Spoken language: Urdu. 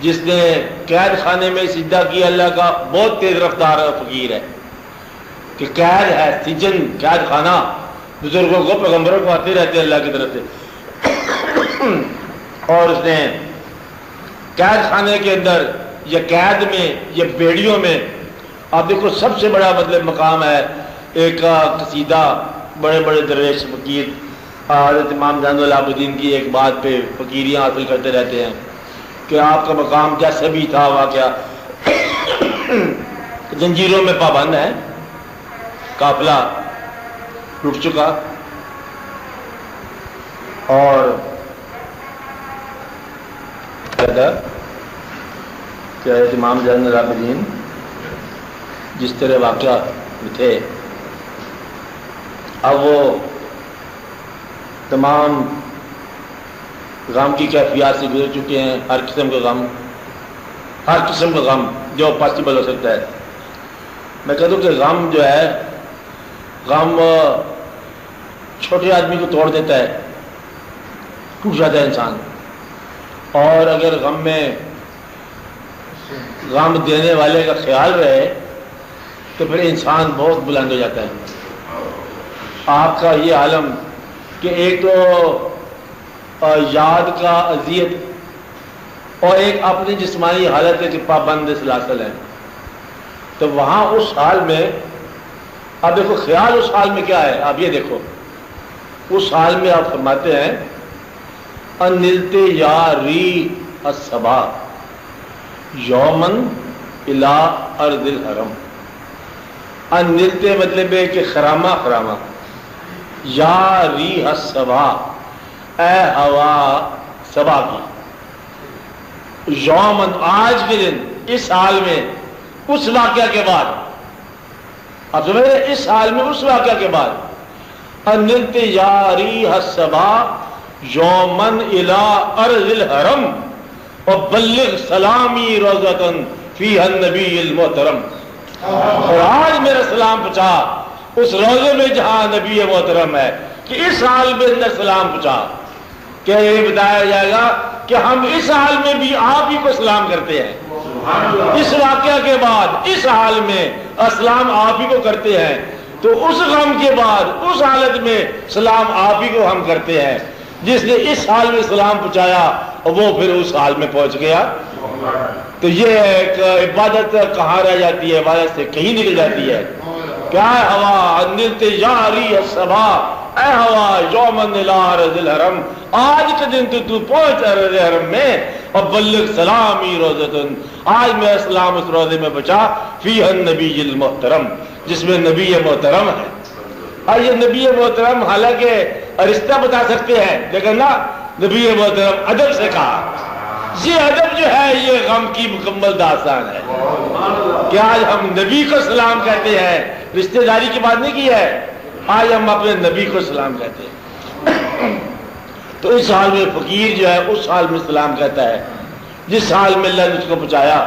جس نے قید خانے میں سجدہ کیا اللہ کا، بہت تیز رفتار فقیر ہے کہ قید ہے، سجن قید خانہ، بزرگوں کو پیغمبروں کو آتے رہتے ہیں اللہ کی طرف سے، اور اس نے قید خانے کے اندر یا قید میں یا بیڑیوں میں، آپ دیکھو سب سے بڑا مطلب مقام ہے ایک قصیدہ بڑے بڑے درویش فقیر حضرت امام زین العابدین کی ایک بات پہ فقیریاں حاصل کرتے رہتے ہیں کہ آپ کا مقام جیسا بھی تھا واقعہ زنجیروں میں پابند ہے، قافلہ ٹوٹ چکا، اور کہ امام زین العابدین جس طرح واقعہ تھے، اب وہ تمام غم کی کیفیات سے گزر چکے ہیں، ہر قسم کا غم، ہر قسم کا غم جو پاسبل ہو سکتا ہے۔ میں کہتا ہوں کہ غم جو ہے، غم چھوٹے آدمی کو توڑ دیتا ہے، ٹوٹ جاتا ہے انسان، اور اگر غم میں غم دینے والے کا خیال رہے تو پھر انسان بہت بلند ہو جاتا ہے۔ آپ کا یہ عالم کہ ایک تو یاد کا اذیت اور ایک اپنی جسمانی حالت ہے کہ پابند سلاسل ہے، تو وہاں اس حال میں اب دیکھو خیال اس حال میں کیا ہے، آپ یہ دیکھو اس حال میں آپ فرماتے ہیں انلت یا ری الصبا یومن الی ارض الحرم، انلت مطلب ہے کہ خرامہ خرامہ، یا ریح الصبا اے ہوا صبا کی، یومن آج کے دن، اس حال میں، اس واقعہ کے بعد، آپ سمجھ رہے اس حال میں اس واقعہ کے بعد، انلت یا ریح الصبا یومن الی ارض الحرم وبلغ سلامی روضۃ فیہا النبی المحترم، اور آج میرا سلام پہنچا اس روضے میں جہاں نبی محترم ہے، کہ اس حال میں اندر سلام پہنچا، کہ یہ بتایا جائے گا کہ ہم اس حال میں بھی آپ ہی کو سلام کرتے ہیں، اس واقعہ کے بعد اس حال میں اسلام آپ ہی کو کرتے ہیں، تو اس غم کے بعد اس حالت میں سلام آپ ہی کو ہم کرتے ہیں، جس نے اس حال میں سلام پہنچایا اور وہ پھر اس حال میں پہنچ گیا۔ تو یہ ایک عبادت کہاں رہ جاتی ہے، عبادت سے کہیں نکل جاتی ہے۔ کیا ہوا انلت یا ری الصبا، اے ہوا یومن الی ارض الحرم، آج کے دن تو پہنچ ارض حرم میں، اور بلغ سلامی روضۃ، آج میرا سلام اس روضے میں بچا، فیہا النبی المحترم، جس میں نبی محترم ہے۔ اور یہ نبی محترم حالانکہ رشتہ بتا سکتے ہیں، لیکن نا نبی محترم ادب سے کہا، یہ ادب جو ہے یہ غم کی مکمل داستان ہے کہ آج ہم نبی کو سلام کہتے ہیں، رشتہ داری کی بات نہیں کی ہے، آج ہم اپنے نبی کو سلام کہتے ہیں۔ تو اس حال میں فقیر جو ہے اس حال میں سلام کہتا ہے، جس حال میں اللہ نے اس کو پہنچایا